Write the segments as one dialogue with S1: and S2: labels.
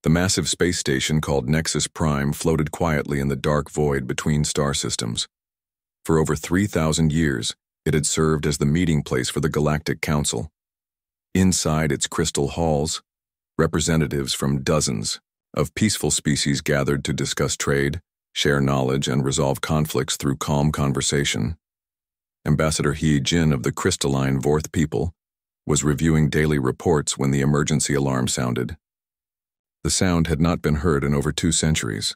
S1: The massive space station called Nexus Prime floated quietly in the dark void between star systems. For over 3,000 years, it had served as the meeting place for the Galactic Council. Inside its crystal halls, representatives from dozens of peaceful species gathered to discuss trade, share knowledge, and resolve conflicts through calm conversation. Ambassador He Jin of the crystalline Vorth people was reviewing daily reports when the emergency alarm sounded. The sound had not been heard in over 2 centuries.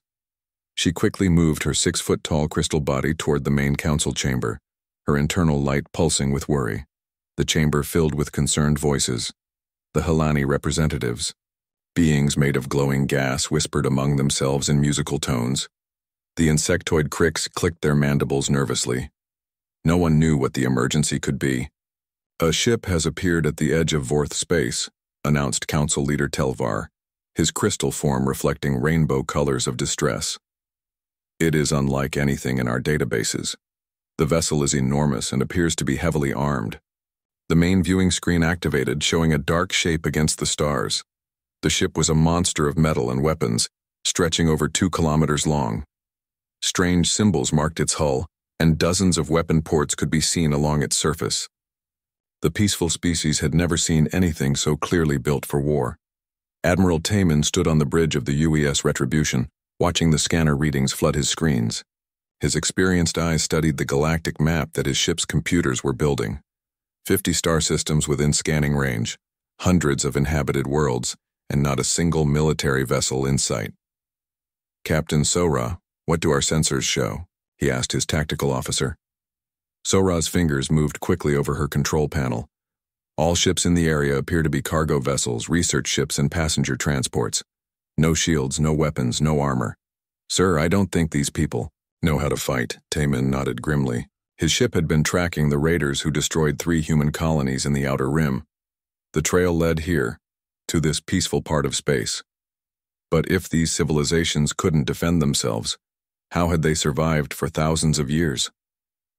S1: She quickly moved her 6-foot-tall crystal body toward the main council chamber, her internal light pulsing with worry. The chamber filled with concerned voices. The Helani representatives, beings made of glowing gas, whispered among themselves in musical tones. The insectoid cricks clicked their mandibles nervously. No one knew what the emergency could be. "A ship has appeared at the edge of Vorth space," announced Council Leader Telvar, his crystal form reflecting rainbow colors of distress. "It is unlike anything in our databases. The vessel is enormous and appears to be heavily armed." The main viewing screen activated, showing a dark shape against the stars. The ship was a monster of metal and weapons, stretching over 2 kilometers long. Strange symbols marked its hull, and dozens of weapon ports could be seen along its surface. The peaceful species had never seen anything so clearly built for war. Admiral Taman stood on the bridge of the UES Retribution, watching the scanner readings flood his screens. His experienced eyes studied the galactic map that his ship's computers were building. 50 star systems within scanning range, hundreds of inhabited worlds, and not a single military vessel in sight. "Captain Sora, what do our sensors show?" he asked his tactical officer. Sora's fingers moved quickly over her control panel. "All ships in the area appear to be cargo vessels, research ships, and passenger transports. No shields, no weapons, no armor. Sir, I don't think these people know how to fight." Taman nodded grimly. His ship had been tracking the raiders who destroyed 3 human colonies in the Outer Rim. The trail led here, to this peaceful part of space. But if these civilizations couldn't defend themselves, how had they survived for thousands of years?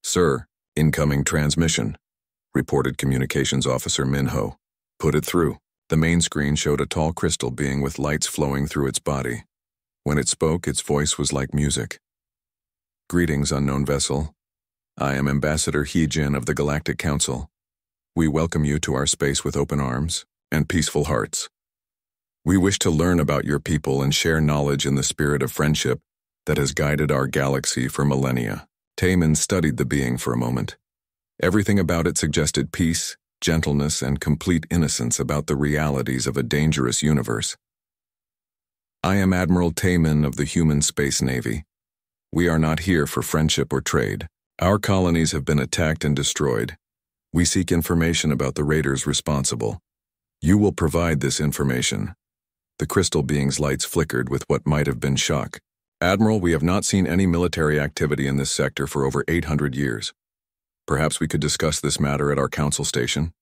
S1: "Sir, incoming transmission," reported Communications Officer Minho. "Put it through." The main screen showed a tall crystal being with lights flowing through its body. When it spoke, its voice was like music. "Greetings, unknown vessel. I am Ambassador He Jin of the Galactic Council. We welcome you to our space with open arms and peaceful hearts. We wish to learn about your people and share knowledge in the spirit of friendship that has guided our galaxy for millennia." Taman studied the being for a moment. Everything about it suggested peace, gentleness, and complete innocence about the realities of a dangerous universe. "I am Admiral Taman of the Human Space Navy. We are not here for friendship or trade. Our colonies have been attacked and destroyed. We seek information about the raiders responsible. You will provide this information." The crystal being's lights flickered with what might have been shock. "Admiral, we have not seen any military activity in this sector for over 800 years. Perhaps we could discuss this matter at our council station.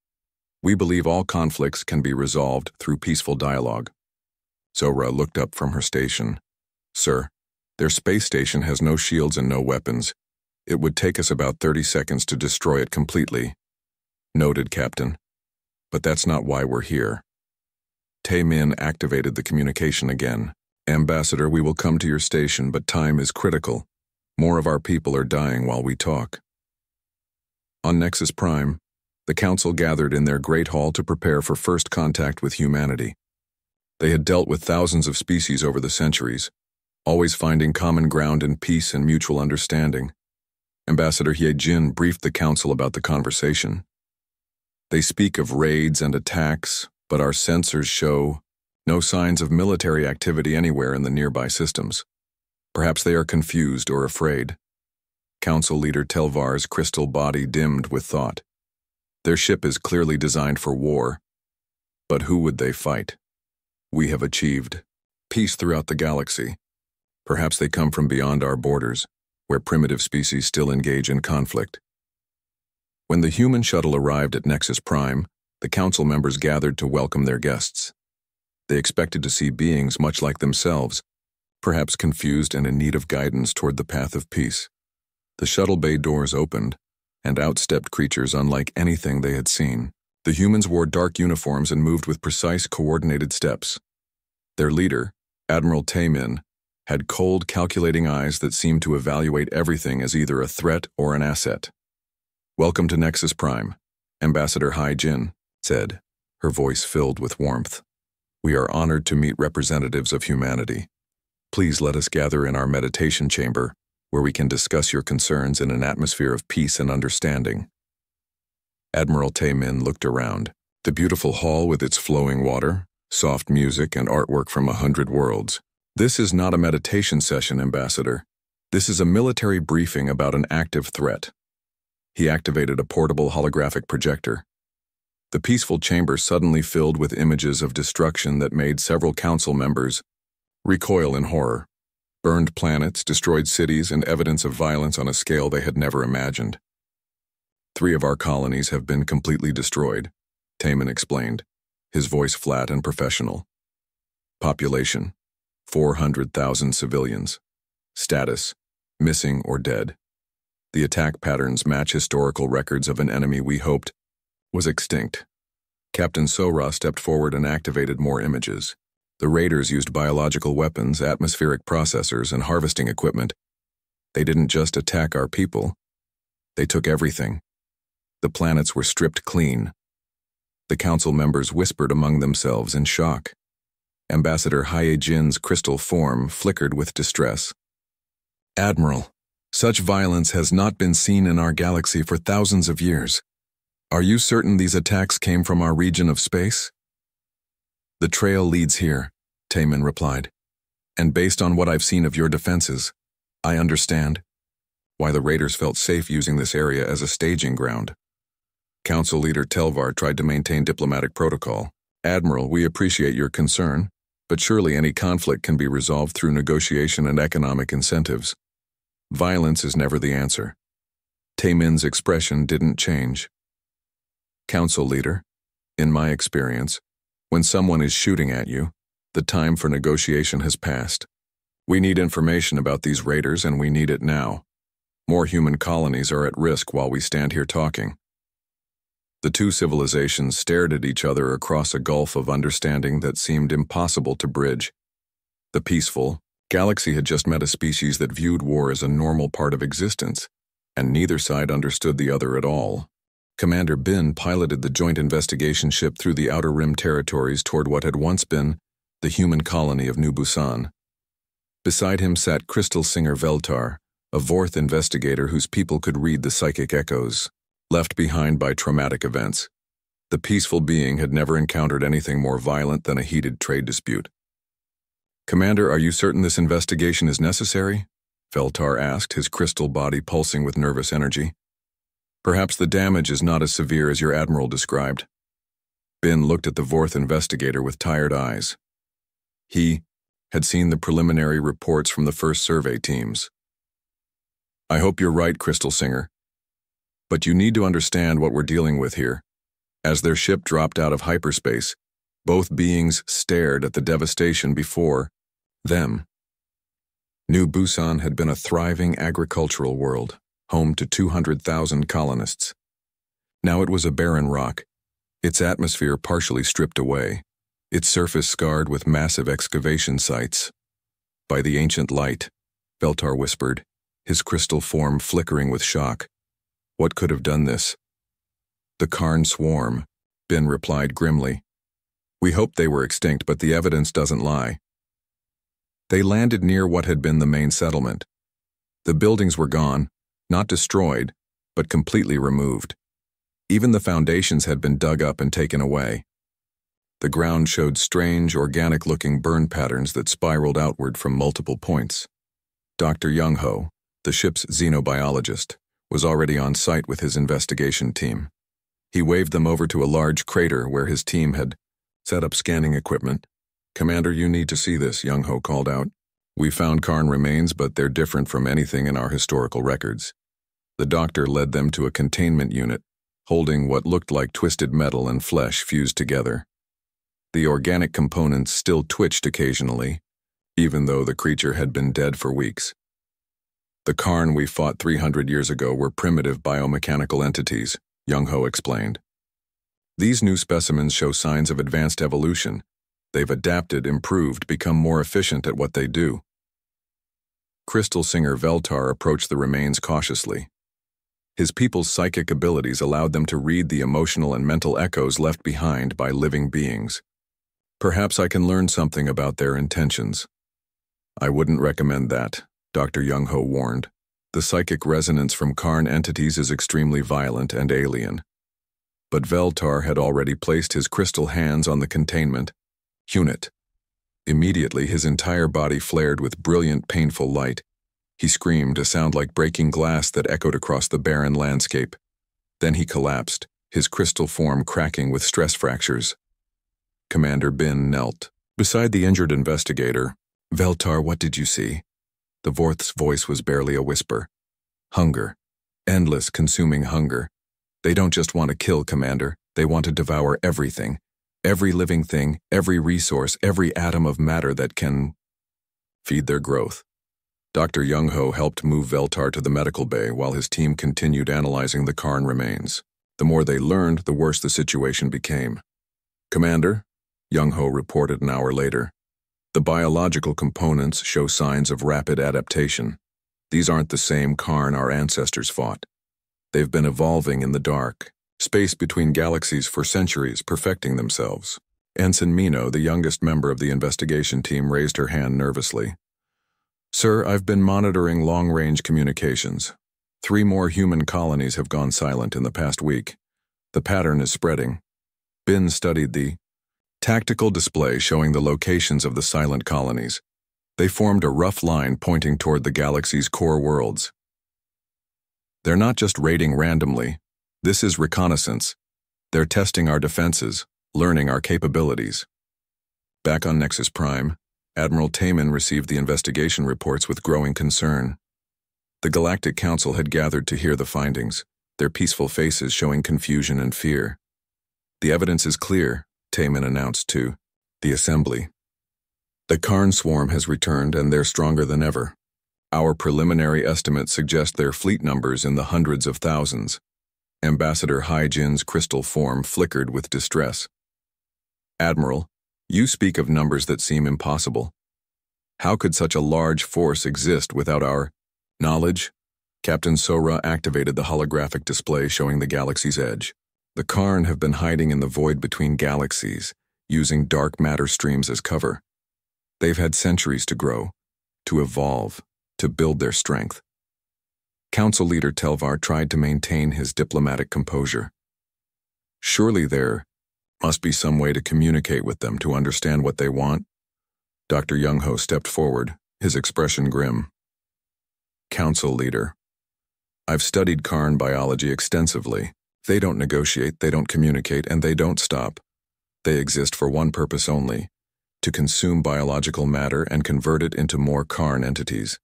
S1: We believe all conflicts can be resolved through peaceful dialogue." Sora looked up from her station. "Sir, their space station has no shields and no weapons. It would take us about 30 seconds to destroy it completely." "Noted, Captain. But that's not why we're here." Taemin activated the communication again. "Ambassador, we will come to your station, but time is critical. More of our people are dying while we talk." On Nexus Prime, the Council gathered in their Great Hall to prepare for first contact with humanity. They had dealt with thousands of species over the centuries, always finding common ground in peace and mutual understanding. Ambassador He Jin briefed the Council about the conversation. "They speak of raids and attacks, but our sensors show no signs of military activity anywhere in the nearby systems. Perhaps they are confused or afraid." Council Leader Telvar's crystal body dimmed with thought. Their ship is clearly designed for war, but who would they fight? We have achieved peace throughout the galaxy. Perhaps they come from beyond our borders, where primitive species still engage in conflict. When the human shuttle arrived at Nexus Prime, the council members gathered to welcome their guests. They expected to see beings much like themselves, perhaps confused and in need of guidance toward the path of peace. The shuttle bay doors opened, and out stepped creatures unlike anything they had seen. The humans wore dark uniforms and moved with precise, coordinated steps. Their leader, Admiral Taemin, had cold, calculating eyes that seemed to evaluate everything as either a threat or an asset. "Welcome to Nexus Prime," Ambassador Hai Jin said, her voice filled with warmth. "We are honored to meet representatives of humanity. Please let us gather in our meditation chamber, where we can discuss your concerns in an atmosphere of peace and understanding." Admiral Taemin looked around. The beautiful hall with its flowing water, soft music, and artwork from 100 worlds. "This is not a meditation session, Ambassador. This is a military briefing about an active threat." He activated a portable holographic projector. The peaceful chamber suddenly filled with images of destruction that made several council members recoil in horror. Burned planets, destroyed cities, and evidence of violence on a scale they had never imagined. "3 of our colonies have been completely destroyed," Taemin explained, his voice flat and professional. "Population: 400,000 civilians. Status: missing or dead. The attack patterns match historical records of an enemy we hoped was extinct." Captain Sora stepped forward and activated more images. The raiders used biological weapons, atmospheric processors, and harvesting equipment. They didn't just attack our people. They took everything. The planets were stripped clean. The council members whispered among themselves in shock. Ambassador Hai Jin's crystal form flickered with distress. "Admiral, such violence has not been seen in our galaxy for thousands of years. Are you certain these attacks came from our region of space?" "The trail leads here," Taemin replied. "And based on what I've seen of your defenses, I understand why the raiders felt safe using this area as a staging ground." Council leader Telvar tried to maintain diplomatic protocol. "Admiral, we appreciate your concern, but surely any conflict can be resolved through negotiation and economic incentives. Violence is never the answer." Taemin's expression didn't change. "Council leader, in my experience, when someone is shooting at you, the time for negotiation has passed. We need information about these raiders, and we need it now. More human colonies are at risk while we stand here talking." The two civilizations stared at each other across a gulf of understanding that seemed impossible to bridge. The peaceful galaxy had just met a species that viewed war as a normal part of existence, and neither side understood the other at all. Commander Bin piloted the joint investigation ship through the Outer Rim territories toward what had once been the human colony of New Busan. Beside him sat Crystal Singer Veltar, a Vorth investigator whose people could read the psychic echoes left behind by traumatic events. The peaceful being had never encountered anything more violent than a heated trade dispute. "Commander, are you certain this investigation is necessary?" Veltar asked, his crystal body pulsing with nervous energy. "Perhaps the damage is not as severe as your admiral described." Bin looked at the Vorth investigator with tired eyes. He had seen the preliminary reports from the first survey teams. "I hope you're right, Crystal Singer. But you need to understand what we're dealing with here." As their ship dropped out of hyperspace, both beings stared at the devastation before them. New Busan had been a thriving agricultural world, home to 200,000 colonists. Now it was a barren rock, its atmosphere partially stripped away, its surface scarred with massive excavation sites. "By the ancient light," Veltar whispered, his crystal form flickering with shock. "What could have done this?" "The Karn swarm," Bin replied grimly. "We hoped they were extinct, but the evidence doesn't lie." They landed near what had been the main settlement. The buildings were gone, not destroyed, but completely removed. Even the foundations had been dug up and taken away. The ground showed strange, organic-looking burn patterns that spiraled outward from multiple points. Dr. Young-ho, the ship's xenobiologist, was already on site with his investigation team. He waved them over to a large crater where his team had set up scanning equipment. "Commander, you need to see this," Young-ho called out. "We found Karn remains, but they're different from anything in our historical records." The doctor led them to a containment unit, holding what looked like twisted metal and flesh fused together. The organic components still twitched occasionally, even though the creature had been dead for weeks. "The Karn we fought 300 years ago were primitive biomechanical entities," Young-ho explained. "These new specimens show signs of advanced evolution, They've adapted, improved, become more efficient at what they do. Crystal Singer Veltar approached the remains cautiously. His people's psychic abilities allowed them to read the emotional and mental echoes left behind by living beings. Perhaps I can learn something about their intentions. I wouldn't recommend that, Dr. Young-Ho warned. The psychic resonance from Karn entities is extremely violent and alien. But Veltar had already placed his crystal hands on the containment unit. Immediately, his entire body flared with brilliant, painful light. He screamed, a sound like breaking glass that echoed across the barren landscape. Then he collapsed, his crystal form cracking with stress fractures. Commander Bin knelt beside the injured investigator. Veltar, what did you see? The Vorth's voice was barely a whisper. Hunger. Endless, consuming hunger. They don't just want to kill, Commander. They want to devour everything. Every living thing, every resource, every atom of matter that can feed their growth. Dr. Young-Ho helped move Veltar to the medical bay while his team continued analyzing the Karn remains. The more they learned, the worse the situation became. Commander, Young-Ho reported an hour later, the biological components show signs of rapid adaptation. These aren't the same Karn our ancestors fought. They've been evolving in the dark, space between galaxies for centuries, perfecting themselves. Ensign Mino, the youngest member of the investigation team, raised her hand nervously. Sir, I've been monitoring long-range communications. 3 more human colonies have gone silent in the past week. The pattern is spreading. Bin studied the tactical display showing the locations of the silent colonies. They formed a rough line pointing toward the galaxy's core worlds. They're not just raiding randomly. This is reconnaissance. They're testing our defenses, learning our capabilities. Back on Nexus Prime, Admiral Taman received the investigation reports with growing concern. The Galactic Council had gathered to hear the findings, their peaceful faces showing confusion and fear. The evidence is clear, Taman announced to the Assembly. The Karn swarm has returned and they're stronger than ever. Our preliminary estimates suggest their fleet numbers in the hundreds of thousands. Ambassador Hai-Jin's crystal form flickered with distress. Admiral, you speak of numbers that seem impossible. How could such a large force exist without our knowledge? Captain Sora activated the holographic display showing the galaxy's edge. The Karn have been hiding in the void between galaxies, using dark matter streams as cover. They've had centuries to grow, to evolve, to build their strength. Council leader Telvar tried to maintain his diplomatic composure. Surely there must be some way to communicate with them to understand what they want. Dr. Young-Ho stepped forward, his expression grim. Council leader, I've studied Karn biology extensively. They don't negotiate, they don't communicate, and they don't stop. They exist for one purpose only, to consume biological matter and convert it into more Karn entities.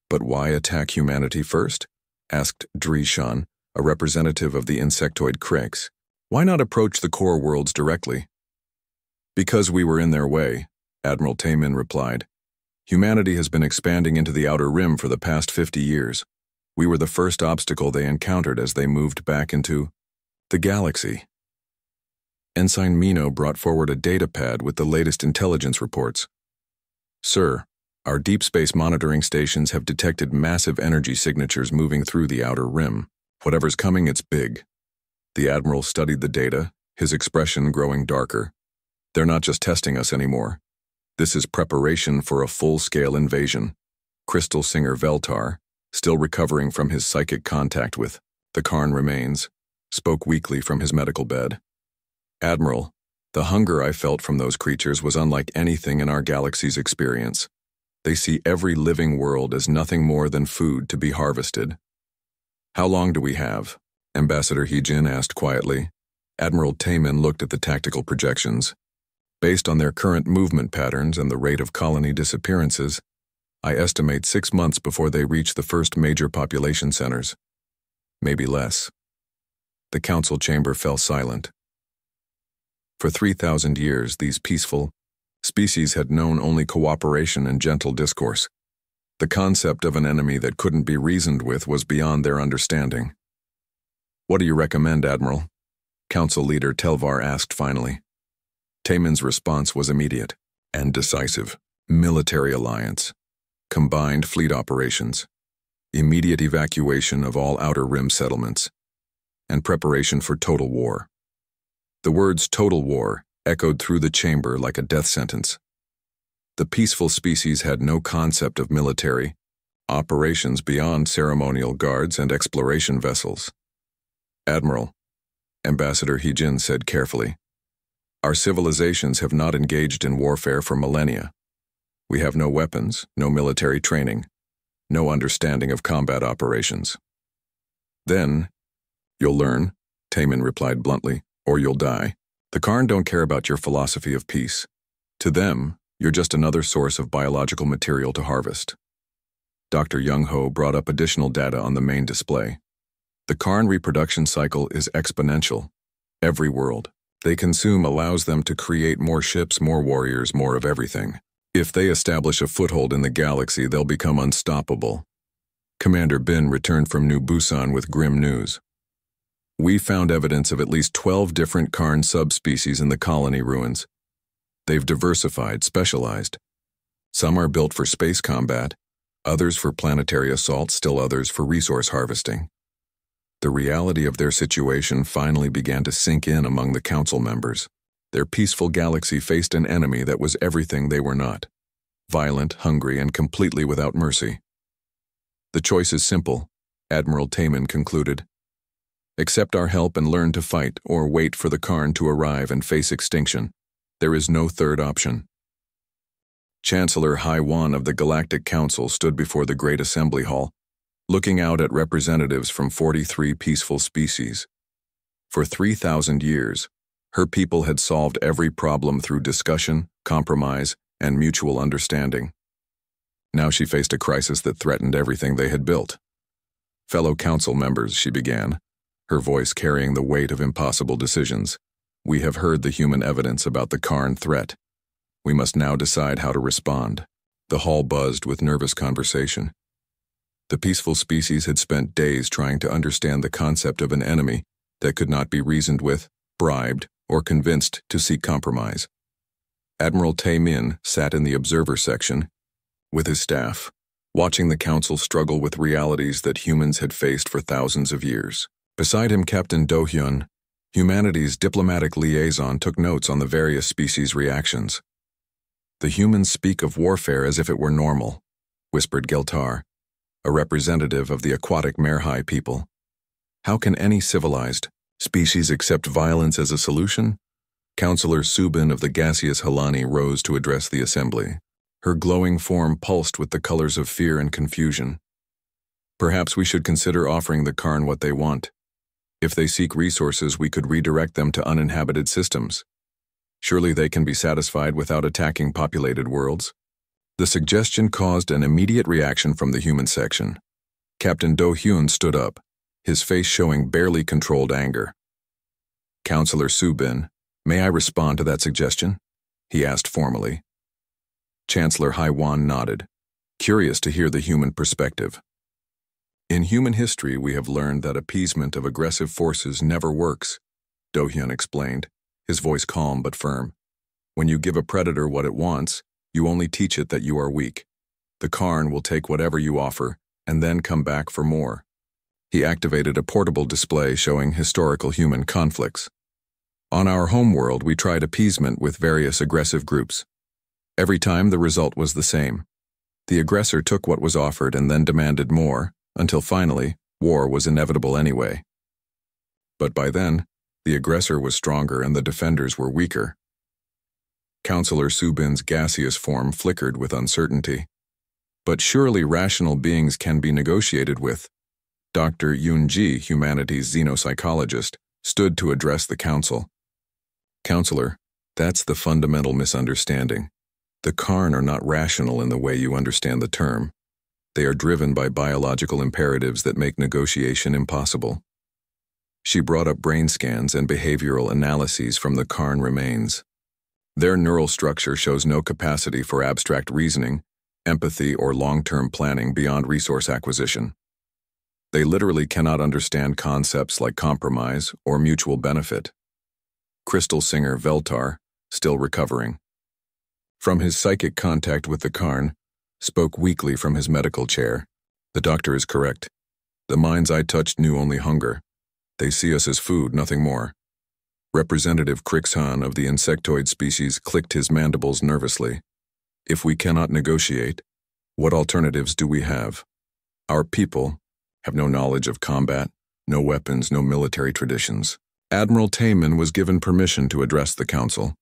S1: But why attack humanity first? Asked Drishan, a representative of the insectoid Krix. Why not approach the core worlds directly? Because we were in their way, Admiral Taman replied. Humanity has been expanding into the outer rim for the past 50 years. We were the first obstacle they encountered as they moved back into the galaxy. Ensign Mino brought forward a datapad with the latest intelligence reports. Sir, our deep space monitoring stations have detected massive energy signatures moving through the outer rim. Whatever's coming, it's big. The Admiral studied the data, his expression growing darker. They're not just testing us anymore. This is preparation for a full-scale invasion. Crystal Singer Veltar, still recovering from his psychic contact with the Karn remains, spoke weakly from his medical bed. Admiral, the hunger I felt from those creatures was unlike anything in our galaxy's experience. They see every living world as nothing more than food to be harvested. How long do we have? Ambassador Hai-Jin asked quietly. Admiral Taman looked at the tactical projections. Based on their current movement patterns and the rate of colony disappearances, I estimate 6 months before they reach the first major population centers. Maybe less. The council chamber fell silent. For 3,000 years, these peaceful species had known only cooperation and gentle discourse. The concept of an enemy that couldn't be reasoned with was beyond their understanding. What do you recommend, Admiral? Council leader Telvar asked finally. Taemin's response was immediate and decisive. Military alliance, combined fleet operations, immediate evacuation of all Outer Rim settlements, and preparation for total war. The words total war echoed through the chamber like a death sentence. The peaceful species had no concept of military operations beyond ceremonial guards and exploration vessels. Admiral, Ambassador Heejin said carefully, our civilizations have not engaged in warfare for millennia. We have no weapons, no military training, no understanding of combat operations. Then, you'll learn, Taemin replied bluntly, or you'll die. The Karn don't care about your philosophy of peace. To them, you're just another source of biological material to harvest. Dr. Young-ho brought up additional data on the main display. The Karn reproduction cycle is exponential. Every world they consume allows them to create more ships, more warriors, more of everything. If they establish a foothold in the galaxy, they'll become unstoppable. Commander Bin returned from New Busan with grim news. We found evidence of at least 12 different Karn subspecies in the colony ruins. They've diversified, specialized. Some are built for space combat, others for planetary assault, still others for resource harvesting. The reality of their situation finally began to sink in among the council members. Their peaceful galaxy faced an enemy that was everything they were not: violent, hungry, and completely without mercy. The choice is simple, Admiral Taemin concluded. Accept our help and learn to fight, or wait for the Karn to arrive and face extinction. There is no third option. Chancellor Haiwan of the Galactic Council stood before the Great Assembly Hall, looking out at representatives from 43 peaceful species. For 3,000 years, her people had solved every problem through discussion, compromise, and mutual understanding. Now she faced a crisis that threatened everything they had built. Fellow council members, she began, her voice carrying the weight of impossible decisions. We have heard the human evidence about the Karn threat. We must now decide how to respond. The hall buzzed with nervous conversation. The peaceful species had spent days trying to understand the concept of an enemy that could not be reasoned with, bribed, or convinced to seek compromise. Admiral Taemin sat in the observer section with his staff, watching the council struggle with realities that humans had faced for thousands of years. Beside him, Captain Do-hyun, humanity's diplomatic liaison, took notes on the various species' reactions. The humans speak of warfare as if it were normal, whispered Geltar, a representative of the aquatic Merhai people. How can any civilized species accept violence as a solution? Councillor Subin of the gaseous Halani rose to address the assembly. Her glowing form pulsed with the colors of fear and confusion. Perhaps we should consider offering the Karn what they want. If they seek resources, we could redirect them to uninhabited systems. Surely they can be satisfied without attacking populated worlds. The suggestion caused an immediate reaction from the human section. Captain Do-hyun stood up, his face showing barely controlled anger. Councillor Subin, may I respond to that suggestion? He asked formally. Chancellor Haiwan nodded, curious to hear the human perspective. In human history, we have learned that appeasement of aggressive forces never works, Do-hyun explained, his voice calm but firm. When you give a predator what it wants, you only teach it that you are weak. The Karn will take whatever you offer and then come back for more. He activated a portable display showing historical human conflicts. On our homeworld, we tried appeasement with various aggressive groups. Every time the result was the same. The aggressor took what was offered and then demanded more, until finally, war was inevitable anyway. But by then, the aggressor was stronger and the defenders were weaker. Councillor Subin's gaseous form flickered with uncertainty. But surely rational beings can be negotiated with. Dr. Yoon-ji, humanities xenopsychologist, stood to address the council. Counselor, that's the fundamental misunderstanding. The Karn are not rational in the way you understand the term. They are driven by biological imperatives that make negotiation impossible. She brought up brain scans and behavioral analyses from the Karn remains. Their neural structure shows no capacity for abstract reasoning, empathy, or long-term planning beyond resource acquisition. They literally cannot understand concepts like compromise or mutual benefit. Crystal singer Veltar, still recovering. From his psychic contact with the Karn, spoke weakly from his medical chair. The doctor is correct. The minds I touched knew only hunger. They see us as food, nothing more. Representative Crixhan of the insectoid species clicked his mandibles nervously. If we cannot negotiate, what alternatives do we have? Our people have no knowledge of combat, no weapons, no military traditions. Admiral Taman was given permission to address the council.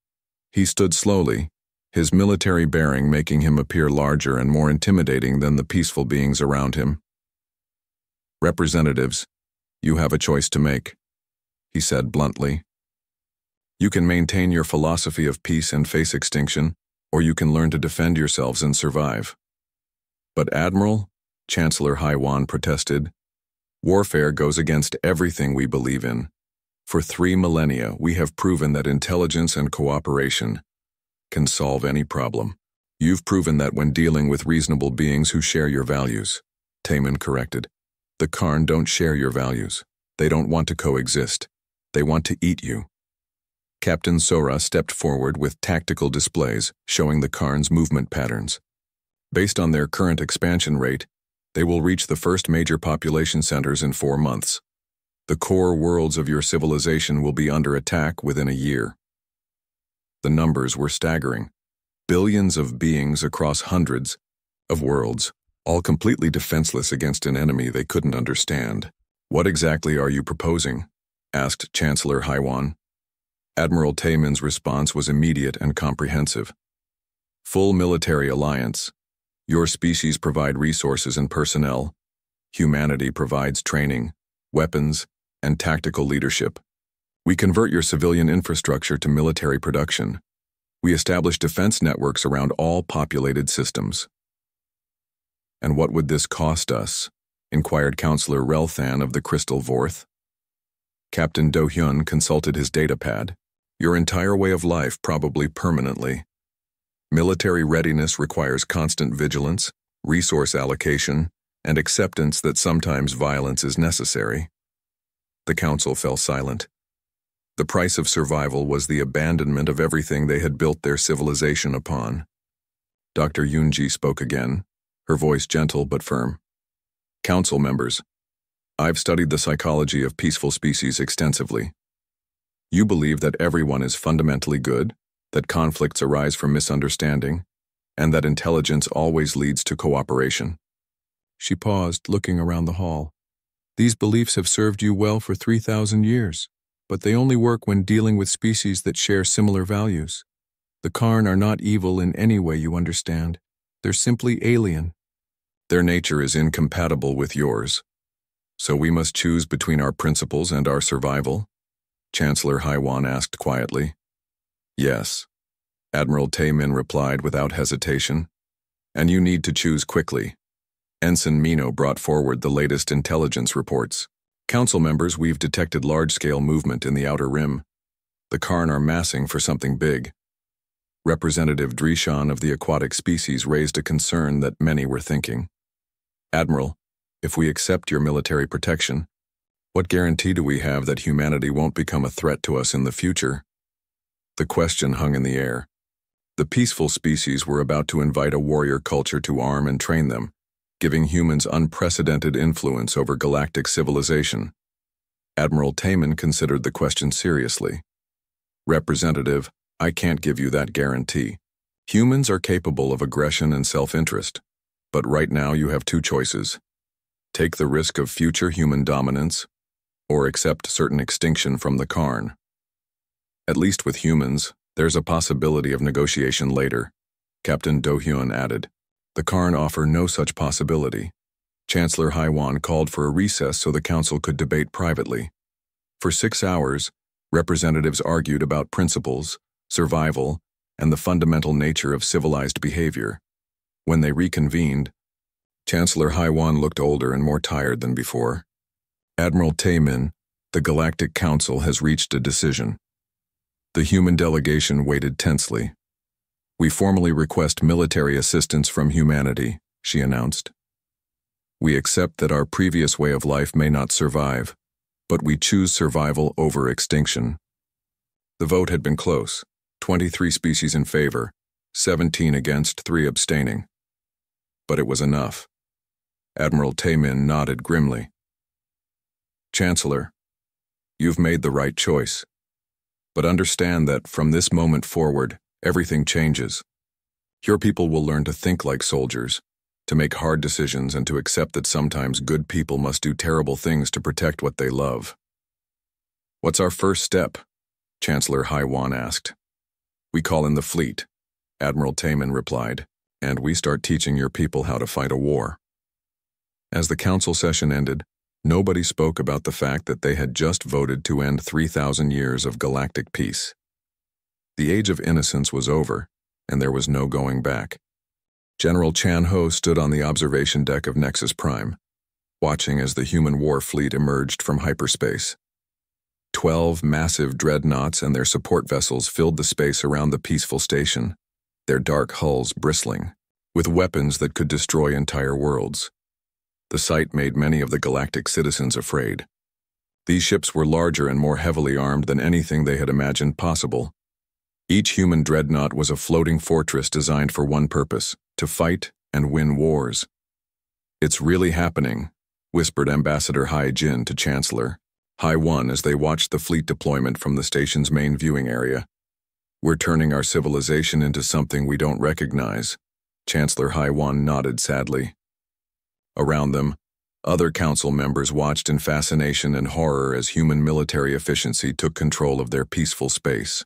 S1: He stood slowly, his military bearing making him appear larger and more intimidating than the peaceful beings around him. Representatives, you have a choice to make, he said bluntly. You can maintain your philosophy of peace and face extinction, or you can learn to defend yourselves and survive. But Admiral, Chancellor Haiwan protested, warfare goes against everything we believe in. For 3 millennia, we have proven that intelligence and cooperation can solve any problem. You've proven that when dealing with reasonable beings who share your values. Taman corrected. The Karn don't share your values. They don't want to coexist. They want to eat you. Captain Sora stepped forward with tactical displays showing the Karn's movement patterns. Based on their current expansion rate, they will reach the first major population centers in 4 months. The core worlds of your civilization will be under attack within a year. The numbers were staggering. Billions of beings across hundreds of worlds, all completely defenseless against an enemy they couldn't understand. What exactly are you proposing? Asked Chancellor Haiwan. Admiral Taman's response was immediate and comprehensive. Full military alliance. Your species provide resources and personnel. Humanity provides training, weapons, and tactical leadership. We convert your civilian infrastructure to military production. We establish defense networks around all populated systems. And what would this cost us? Inquired Counselor Relthan of the Crystal Vorth. Captain Do-hyun consulted his datapad. Your entire way of life, probably permanently. Military readiness requires constant vigilance, resource allocation, and acceptance that sometimes violence is necessary. The council fell silent. The price of survival was the abandonment of everything they had built their civilization upon. Dr. Yoonji spoke again, her voice gentle but firm. Council members, I've studied the psychology of peaceful species extensively. You believe that everyone is fundamentally good, that conflicts arise from misunderstanding, and that intelligence always leads to cooperation. She paused, looking around the hall. These beliefs have served you well for 3,000 years, but they only work when dealing with species that share similar values. The Karn are not evil in any way you understand. They're simply alien. Their nature is incompatible with yours. So we must choose between our principles and our survival? Chancellor Haiwan asked quietly. Yes. Admiral Taemin replied without hesitation. And you need to choose quickly. Ensign Mino brought forward the latest intelligence reports. Council members, we've detected large-scale movement in the outer rim. The Karn are massing for something big. Representative Drishan of the aquatic species raised a concern that many were thinking. Admiral, if we accept your military protection, what guarantee do we have that humanity won't become a threat to us in the future? The question hung in the air. The peaceful species were about to invite a warrior culture to arm and train them, giving humans unprecedented influence over galactic civilization. Admiral Taemin considered the question seriously. Representative, I can't give you that guarantee. Humans are capable of aggression and self-interest, but right now you have 2 choices. Take the risk of future human dominance, or accept certain extinction from the Karn. At least with humans, there's a possibility of negotiation later, Captain Do-hyun added. The Karn offer no such possibility. Chancellor Haiwan called for a recess so the council could debate privately. For 6 hours, representatives argued about principles, survival, and the fundamental nature of civilized behavior. When they reconvened, Chancellor Haiwan looked older and more tired than before. Admiral Taemin, the Galactic Council has reached a decision. The human delegation waited tensely. We formally request military assistance from humanity, she announced. We accept that our previous way of life may not survive, but we choose survival over extinction. The vote had been close. 23 species in favor, 17 against, 3 abstaining. But it was enough. Admiral Taemin nodded grimly. Chancellor, you've made the right choice. But understand that from this moment forward, everything changes. Your people will learn to think like soldiers, to make hard decisions, and to accept that sometimes good people must do terrible things to protect what they love. What's our first step? Chancellor Haiwan asked. We call in the fleet, Admiral Taemin replied, and we start teaching your people how to fight a war. As the council session ended, nobody spoke about the fact that they had just voted to end 3,000 years of galactic peace. The age of innocence was over, and there was no going back. General Chan Ho stood on the observation deck of Nexus Prime, watching as the human war fleet emerged from hyperspace. 12 massive dreadnoughts and their support vessels filled the space around the peaceful station, their dark hulls bristling, with weapons that could destroy entire worlds. The sight made many of the galactic citizens afraid. These ships were larger and more heavily armed than anything they had imagined possible. Each human dreadnought was a floating fortress designed for one purpose: to fight and win wars. It's really happening, whispered Ambassador Hai Jin to Chancellor Haiwan as they watched the fleet deployment from the station's main viewing area. We're turning our civilization into something we don't recognize. Chancellor Haiwan nodded sadly. Around them, other council members watched in fascination and horror as human military efficiency took control of their peaceful space.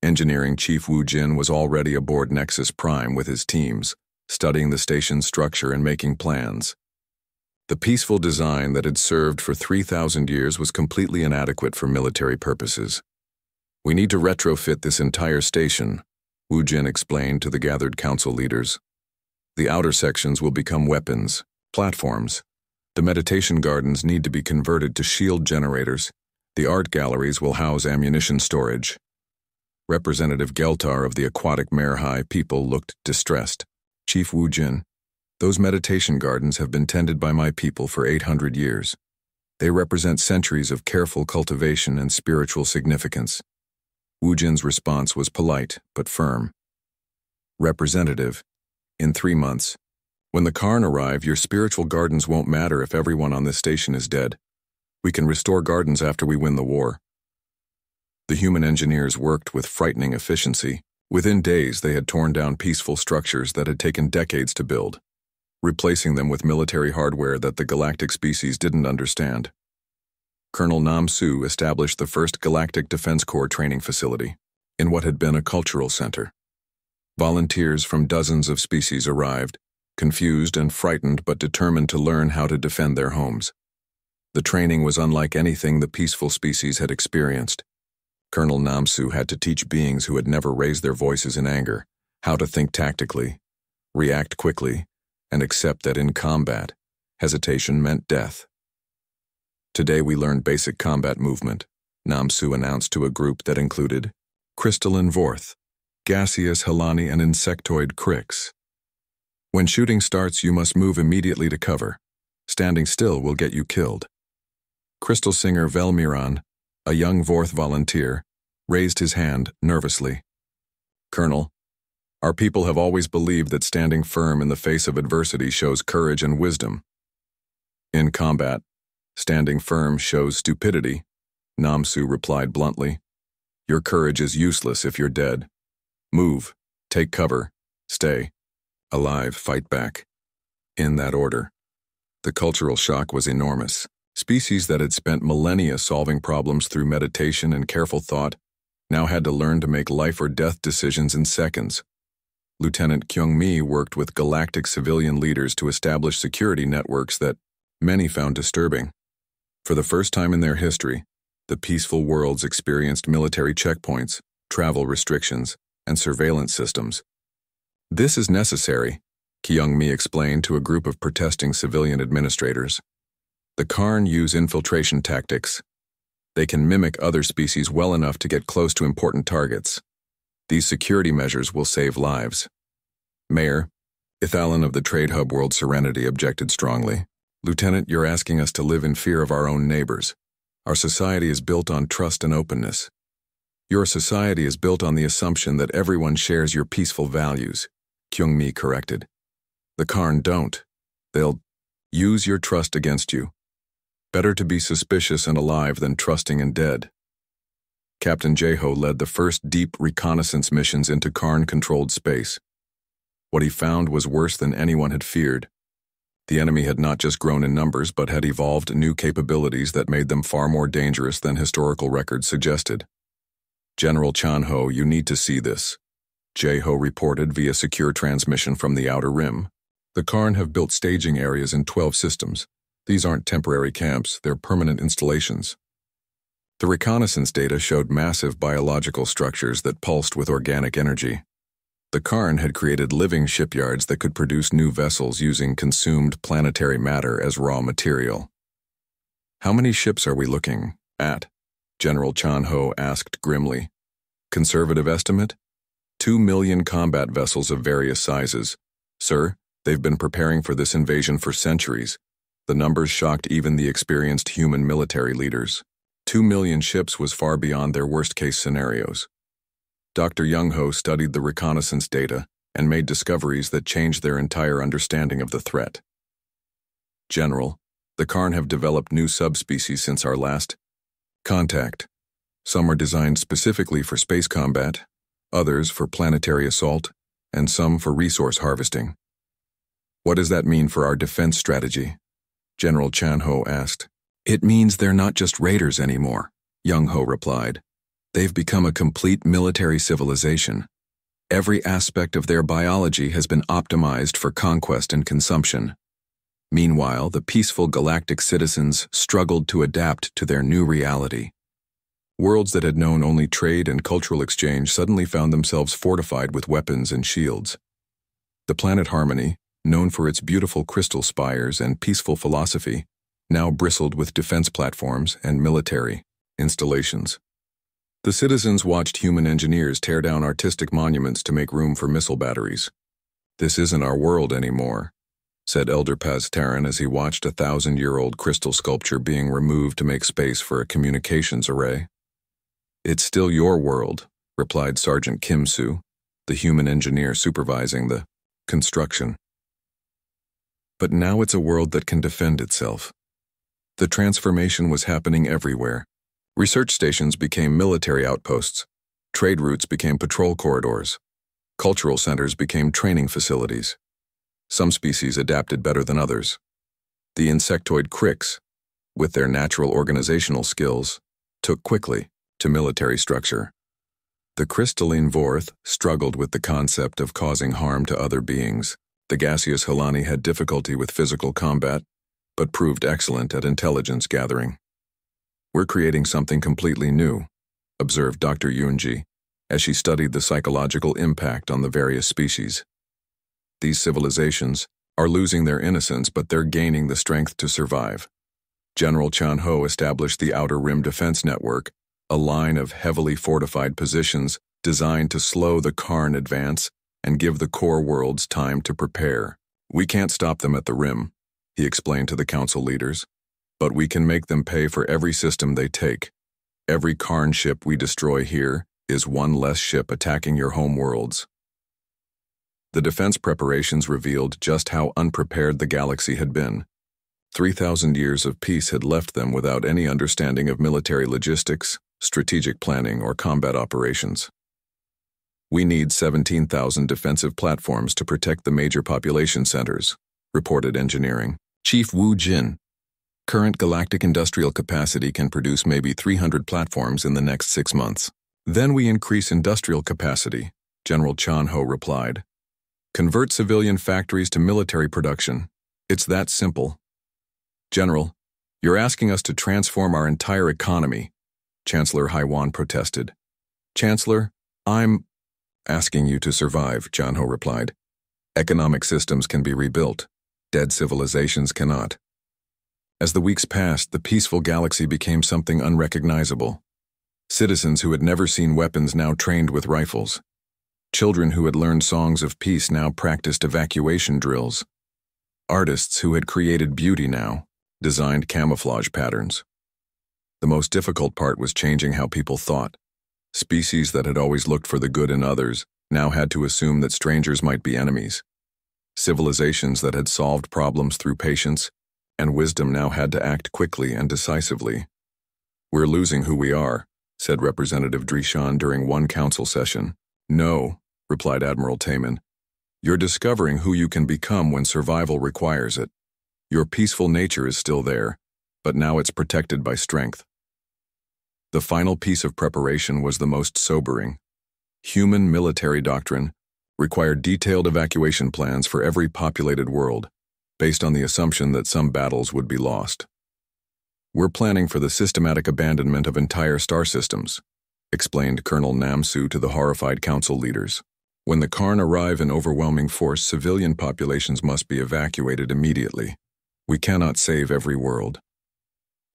S1: Engineering Chief Wu Jin was already aboard Nexus Prime with his teams, studying the station's structure and making plans. The peaceful design that had served for 3,000 years was completely inadequate for military purposes. We need to retrofit this entire station, Wu Jin explained to the gathered council leaders. The outer sections will become weapons, platforms. The meditation gardens need to be converted to shield generators. The art galleries will house ammunition storage. Representative Geltar of the aquatic Merhai people looked distressed. Chief Wu Jin, those meditation gardens have been tended by my people for 800 years. They represent centuries of careful cultivation and spiritual significance. Wu Jin's response was polite but firm. Representative, in 3 months, when the Karn arrive, your spiritual gardens won't matter if everyone on this station is dead. We can restore gardens after we win the war. The human engineers worked with frightening efficiency. Within days, they had torn down peaceful structures that had taken decades to build, replacing them with military hardware that the galactic species didn't understand. Colonel Nam Su established the first Galactic Defense Corps training facility in what had been a cultural center. Volunteers from dozens of species arrived, confused and frightened but determined to learn how to defend their homes. The training was unlike anything the peaceful species had experienced. Colonel Namsu had to teach beings who had never raised their voices in anger how to think tactically, react quickly, and accept that in combat, hesitation meant death. Today we learned basic combat movement, Namsu announced to a group that included crystalline Vorth, gaseous Helani, and insectoid Crix. When shooting starts, you must move immediately to cover. Standing still will get you killed. Crystal Singer Velmiran, a young Vorth volunteer, raised his hand nervously. Colonel, our people have always believed that standing firm in the face of adversity shows courage and wisdom. In combat, standing firm shows stupidity, Namsu replied bluntly. Your courage is useless if you're dead. Move, take cover, stay. Alive, fight back. In that order. The cultural shock was enormous. Species that had spent millennia solving problems through meditation and careful thought now had to learn to make life or death decisions in seconds. Lieutenant Kyung-mi worked with galactic civilian leaders to establish security networks that many found disturbing. For the first time in their history, the peaceful worlds experienced military checkpoints, travel restrictions, and surveillance systems. This is necessary, Kyung-mi explained to a group of protesting civilian administrators. The Karn use infiltration tactics. They can mimic other species well enough to get close to important targets. These security measures will save lives. Mayor, Ithalan of the Trade Hub World Serenity objected strongly. Lieutenant, you're asking us to live in fear of our own neighbors. Our society is built on trust and openness. Your society is built on the assumption that everyone shares your peaceful values, Kyung-mi corrected. The Karn don't. They'll use your trust against you. Better to be suspicious and alive than trusting and dead. Captain Jae-ho led the first deep reconnaissance missions into Karn-controlled space. What he found was worse than anyone had feared. The enemy had not just grown in numbers but had evolved new capabilities that made them far more dangerous than historical records suggested. General Chan-ho, you need to see this, Jae-ho reported via secure transmission from the Outer Rim. The Karn have built staging areas in 12 systems. These aren't temporary camps, they're permanent installations. The reconnaissance data showed massive biological structures that pulsed with organic energy. The Karn had created living shipyards that could produce new vessels using consumed planetary matter as raw material. How many ships are we looking at? General Chan-ho asked grimly. Conservative estimate? 2 million combat vessels of various sizes. Sir, they've been preparing for this invasion for centuries. The numbers shocked even the experienced human military leaders. 2 million ships was far beyond their worst-case scenarios. Dr. Young-ho studied the reconnaissance data and made discoveries that changed their entire understanding of the threat. General, the Karn have developed new subspecies since our last contact. Some are designed specifically for space combat, others for planetary assault, and some for resource harvesting. What does that mean for our defense strategy? General Chan-ho asked. It means they're not just raiders anymore, Young-ho replied. They've become a complete military civilization. Every aspect of their biology has been optimized for conquest and consumption. Meanwhile, the peaceful galactic citizens struggled to adapt to their new reality. Worlds that had known only trade and cultural exchange suddenly found themselves fortified with weapons and shields. The planet Harmony, known for its beautiful crystal spires and peaceful philosophy, now bristled with defense platforms and military installations. The citizens watched human engineers tear down artistic monuments to make room for missile batteries. This isn't our world anymore, said Elder Paz Terran as he watched a 1,000-year-old crystal sculpture being removed to make space for a communications array. It's still your world, replied Sergeant Kim Soo, the human engineer supervising the construction. But now it's a world that can defend itself. The transformation was happening everywhere. Research stations became military outposts. Trade routes became patrol corridors. Cultural centers became training facilities. Some species adapted better than others. The insectoid cricks, with their natural organizational skills, took quickly to military structure. The crystalline Vorth struggled with the concept of causing harm to other beings. The gaseous Helani had difficulty with physical combat, but proved excellent at intelligence gathering. We're creating something completely new, observed Dr. Yoonji, as she studied the psychological impact on the various species. These civilizations are losing their innocence, but they're gaining the strength to survive. General Chan-ho established the Outer Rim Defense Network, a line of heavily fortified positions designed to slow the Karn advance and give the core worlds time to prepare. We can't stop them at the Rim, he explained to the council leaders, but we can make them pay for every system they take. Every Karn ship we destroy here is one less ship attacking your home worlds. The defense preparations revealed just how unprepared the galaxy had been. 3,000 years of peace had left them without any understanding of military logistics, strategic planning, or combat operations. We need 17,000 defensive platforms to protect the major population centers, reported Engineering Chief Wu Jin. Current galactic industrial capacity can produce maybe 300 platforms in the next 6 months. Then we increase industrial capacity, General Chan-ho replied. Convert civilian factories to military production. It's that simple. General, you're asking us to transform our entire economy, Chancellor Haiwan protested. Chancellor, I'm asking you to survive, Chan-ho replied. Economic systems can be rebuilt. Dead civilizations cannot. As the weeks passed, the peaceful galaxy became something unrecognizable. Citizens who had never seen weapons now trained with rifles. Children who had learned songs of peace now practiced evacuation drills. Artists who had created beauty now designed camouflage patterns. The most difficult part was changing how people thought. Species that had always looked for the good in others now had to assume that strangers might be enemies. Civilizations that had solved problems through patience and wisdom now had to act quickly and decisively. "We're losing who we are," said Representative Drishan during one council session. "No," replied Admiral Taman. "You're discovering who you can become when survival requires it. Your peaceful nature is still there, but now it's protected by strength." The final piece of preparation was the most sobering. Human military doctrine required detailed evacuation plans for every populated world, based on the assumption that some battles would be lost. "We're planning for the systematic abandonment of entire star systems," explained Colonel Namsu to the horrified council leaders. "When the Karn arrive in overwhelming force, civilian populations must be evacuated immediately. We cannot save every world."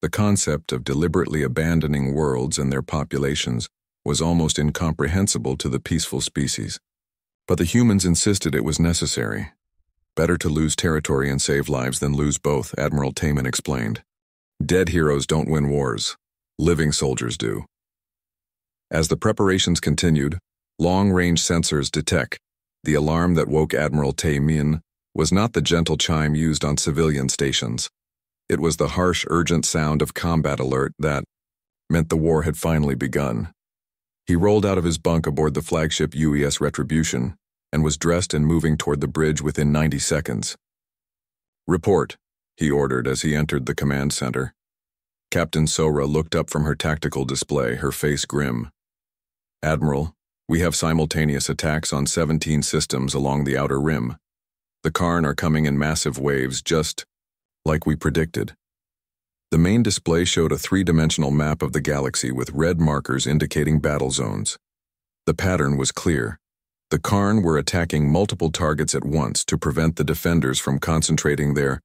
S1: The concept of deliberately abandoning worlds and their populations was almost incomprehensible to the peaceful species. But the humans insisted it was necessary. "Better to lose territory and save lives than lose both," Admiral Taman explained. "Dead heroes don't win wars. Living soldiers do." As the preparations continued, long-range sensors detect. The alarm that woke Admiral Taman was not the gentle chime used on civilian stations. It was the harsh, urgent sound of combat alert that meant the war had finally begun. He rolled out of his bunk aboard the flagship UES Retribution and was dressed and moving toward the bridge within 90 seconds. "Report," he ordered as he entered the command center. Captain Sora looked up from her tactical display, her face grim. "Admiral, we have simultaneous attacks on 17 systems along the outer rim. The Karn are coming in massive waves, just like we predicted." The main display showed a three-dimensional map of the galaxy with red markers indicating battle zones. The pattern was clear. The Karn were attacking multiple targets at once to prevent the defenders from concentrating their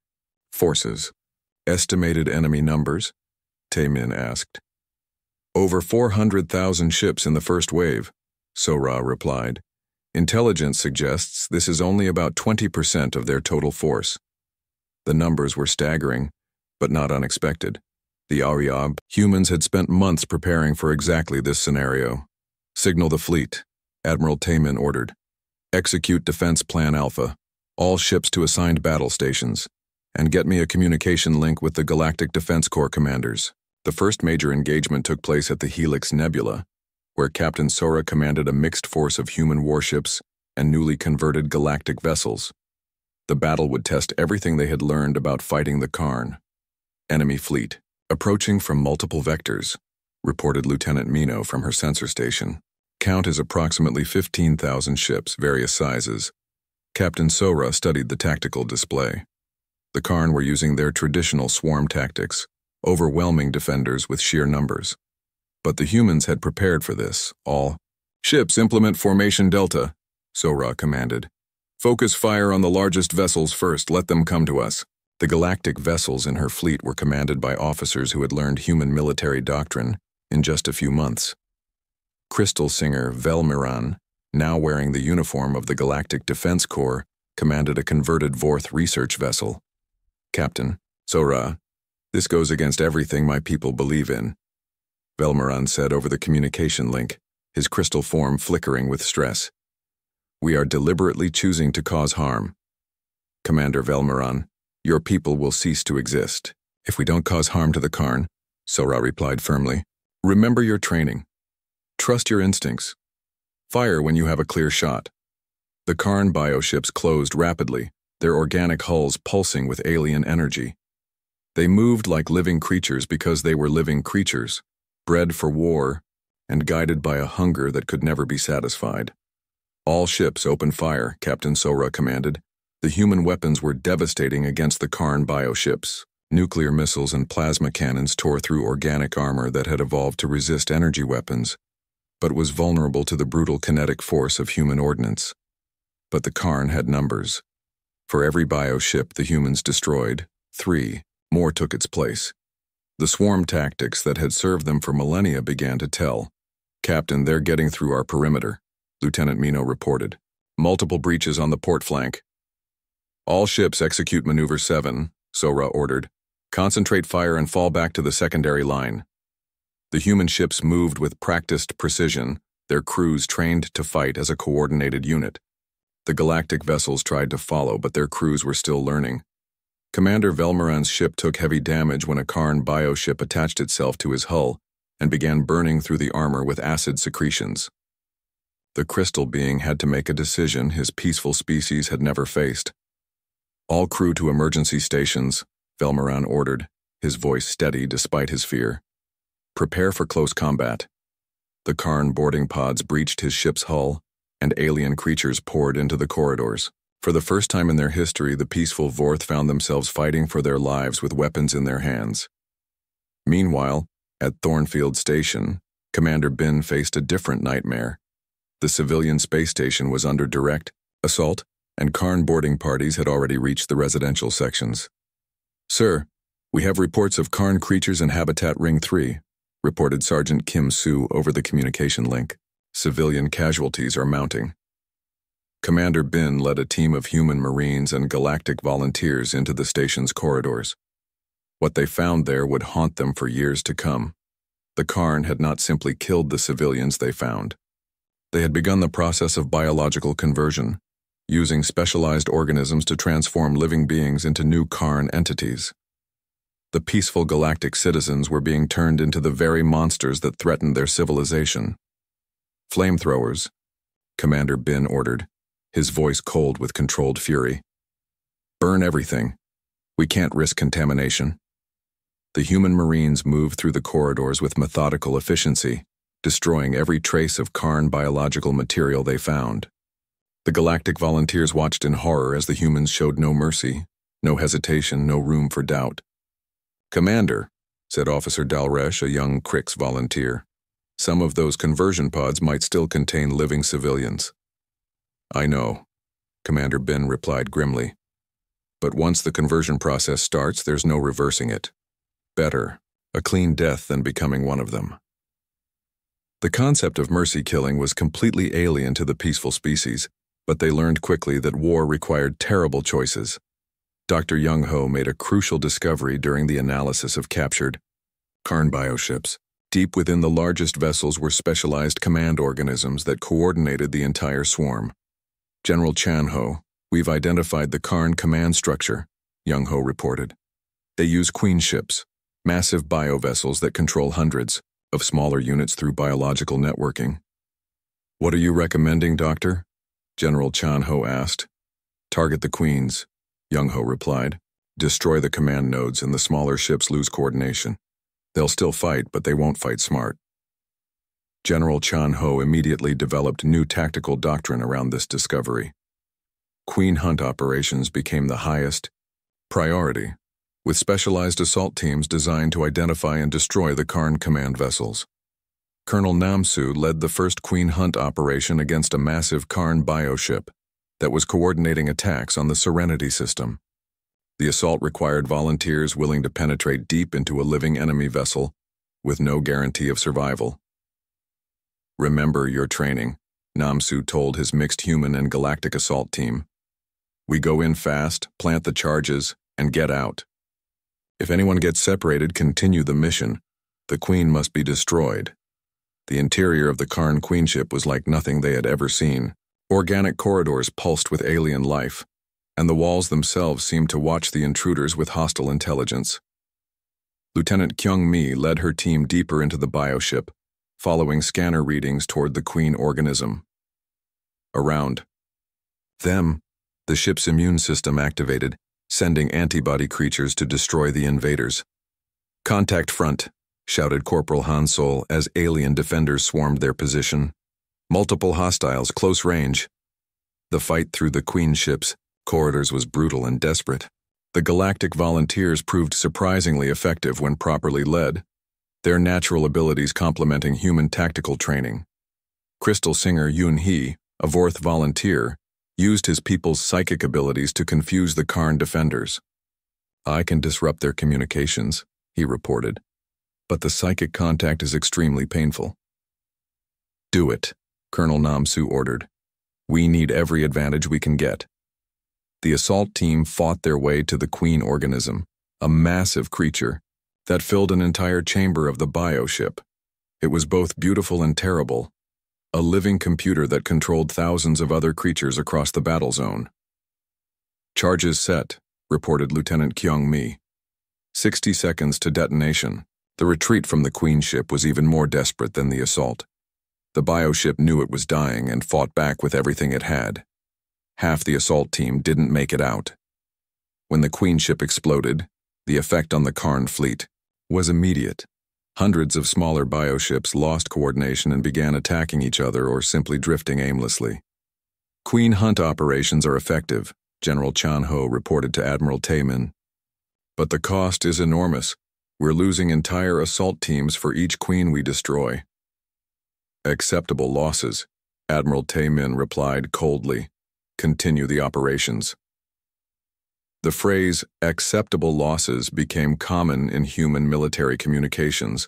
S1: forces. "Estimated enemy numbers?" Tamin asked. "Over 400,000 ships in the first wave," Sora replied. "Intelligence suggests this is only about 20% of their total force." The numbers were staggering, but not unexpected. The Aryab humans had spent months preparing for exactly this scenario. "Signal the fleet," Admiral Taman ordered. "Execute Defense Plan Alpha, all ships to assigned battle stations, and get me a communication link with the Galactic Defense Corps commanders." The first major engagement took place at the Helix Nebula, where Captain Sora commanded a mixed force of human warships and newly converted galactic vessels. The battle would test everything they had learned about fighting the Karn. "Enemy fleet, approaching from multiple vectors," reported Lieutenant Mino from her sensor station. "Count is approximately 15,000 ships, various sizes." Captain Sora studied the tactical display. The Karn were using their traditional swarm tactics, overwhelming defenders with sheer numbers. But the humans had prepared for this. "All ships implement Formation Delta," Sora commanded. "Focus fire on the largest vessels first, let them come to us." The galactic vessels in her fleet were commanded by officers who had learned human military doctrine in just a few months. Crystal Singer Velmiran, now wearing the uniform of the Galactic Defense Corps, commanded a converted Vorth research vessel. "Captain, Sora, this goes against everything my people believe in," Velmiran said over the communication link, his crystal form flickering with stress. "We are deliberately choosing to cause harm. Commander Velmiran, your people will cease to exist if we don't cause harm to the Karn," Sora replied firmly. "Remember your training. Trust your instincts. Fire when you have a clear shot." The Karn bioships closed rapidly, their organic hulls pulsing with alien energy. They moved like living creatures because they were living creatures, bred for war and guided by a hunger that could never be satisfied. "All ships open fire," Captain Sora commanded. The human weapons were devastating against the Karn bioships. Nuclear missiles and plasma cannons tore through organic armor that had evolved to resist energy weapons, but was vulnerable to the brutal kinetic force of human ordnance. But the Karn had numbers. For every bioship the humans destroyed, 3 more took its place. The swarm tactics that had served them for millennia began to tell. "Captain, they're getting through our perimeter," Lieutenant Mino reported. "Multiple breaches on the port flank." "All ships execute Maneuver 7, Sora ordered. "Concentrate fire and fall back to the secondary line." The human ships moved with practiced precision, their crews trained to fight as a coordinated unit. The galactic vessels tried to follow, but their crews were still learning. Commander Velmaran's ship took heavy damage when a Karn bioship attached itself to his hull and began burning through the armor with acid secretions. The crystal being had to make a decision his peaceful species had never faced. "All crew to emergency stations," Velmaran ordered, his voice steady despite his fear. "Prepare for close combat." The Karn boarding pods breached his ship's hull, and alien creatures poured into the corridors. For the first time in their history, the peaceful Vorth found themselves fighting for their lives with weapons in their hands. Meanwhile, at Thornfield Station, Commander Bin faced a different nightmare. The civilian space station was under direct assault, and Karn boarding parties had already reached the residential sections. "Sir, we have reports of Karn creatures in Habitat Ring 3, reported Sergeant Kim Soo over the communication link. "Civilian casualties are mounting." Commander Bin led a team of human marines and galactic volunteers into the station's corridors. What they found there would haunt them for years to come. The Karn had not simply killed the civilians they found. They had begun the process of biological conversion, using specialized organisms to transform living beings into new Karn entities. The peaceful galactic citizens were being turned into the very monsters that threatened their civilization. "Flamethrowers," Commander Bin ordered, his voice cold with controlled fury. "Burn everything. We can't risk contamination." The human marines moved through the corridors with methodical efficiency, destroying every trace of Karn biological material they found. The galactic volunteers watched in horror as the humans showed no mercy, no hesitation, no room for doubt. "Commander," said Officer Dalresh, a young Krix volunteer, "some of those conversion pods might still contain living civilians." "I know," Commander Bin replied grimly. "But once the conversion process starts, there's no reversing it. Better a clean death than becoming one of them." The concept of mercy killing was completely alien to the peaceful species, but they learned quickly that war required terrible choices. Dr. Young-Ho made a crucial discovery during the analysis of captured Karn bioships. Deep within the largest vessels were specialized command organisms that coordinated the entire swarm. "General Chan-Ho, we've identified the Karn command structure," Young-Ho reported. "They use queen ships, massive biovessels that control hundreds of smaller units through biological networking." "What are you recommending, Doctor?" General Chan-Ho asked. "Target the queens," Young-Ho replied. "Destroy the command nodes and the smaller ships lose coordination. They'll still fight, but they won't fight smart." General Chan-Ho immediately developed new tactical doctrine around this discovery. Queen hunt operations became the highest priority, with specialized assault teams designed to identify and destroy the Karn command vessels. Colonel Namsu led the first Queen Hunt operation against a massive Karn bioship that was coordinating attacks on the Serenity system. The assault required volunteers willing to penetrate deep into a living enemy vessel with no guarantee of survival. "Remember your training," Namsu told his mixed human and galactic assault team. "We go in fast, plant the charges, and get out. If anyone gets separated, continue the mission. The Queen must be destroyed." The interior of the Karn queenship was like nothing they had ever seen. Organic corridors pulsed with alien life, and the walls themselves seemed to watch the intruders with hostile intelligence. Lieutenant Kyung Mi led her team deeper into the bioship, following scanner readings toward the queen organism. Around them, the ship's immune system activated, sending antibody creatures to destroy the invaders. "Contact front," shouted Corporal Hansol as alien defenders swarmed their position. "Multiple hostiles, close range." The fight through the queen ship's corridors was brutal and desperate. The galactic volunteers proved surprisingly effective when properly led, their natural abilities complementing human tactical training. Crystal Singer Yoon-hee, a Vorth volunteer, used his people's psychic abilities to confuse the Karn defenders. "I can disrupt their communications," he reported, "but the psychic contact is extremely painful." "Do it," Colonel Namsu ordered. "We need every advantage we can get." The assault team fought their way to the queen organism, a massive creature that filled an entire chamber of the bioship. It was both beautiful and terrible, a living computer that controlled thousands of other creatures across the battle zone. "Charges set," reported Lieutenant Kyung Mi. 60 seconds to detonation. The retreat from the Queen ship was even more desperate than the assault. The bioship knew it was dying and fought back with everything it had. Half the assault team didn't make it out. When the Queen ship exploded, the effect on the Karn fleet was immediate. Hundreds of smaller bioships lost coordination and began attacking each other or simply drifting aimlessly. "Queen hunt operations are effective," General Chan Ho reported to Admiral Taemin. "But the cost is enormous. We're losing entire assault teams for each Queen we destroy." "Acceptable losses," Admiral Taemin replied coldly. "Continue the operations." The phrase "acceptable losses" became common in human military communications,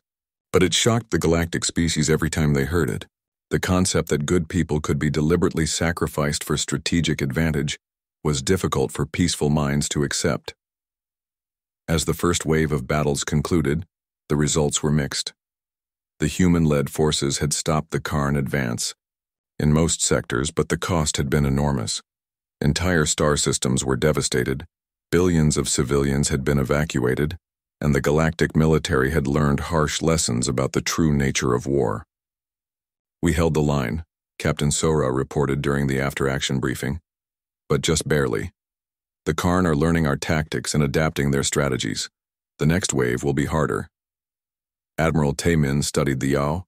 S1: but it shocked the galactic species every time they heard it. The concept that good people could be deliberately sacrificed for strategic advantage was difficult for peaceful minds to accept. As the first wave of battles concluded, the results were mixed. The human-led forces had stopped the Karn advance in most sectors, but the cost had been enormous. Entire star systems were devastated, billions of civilians had been evacuated, and the galactic military had learned harsh lessons about the true nature of war. "We held the line," Captain Sora reported during the after-action briefing, "but just barely. The Karn are learning our tactics and adapting their strategies. The next wave will be harder." Admiral Taemin studied the Yao,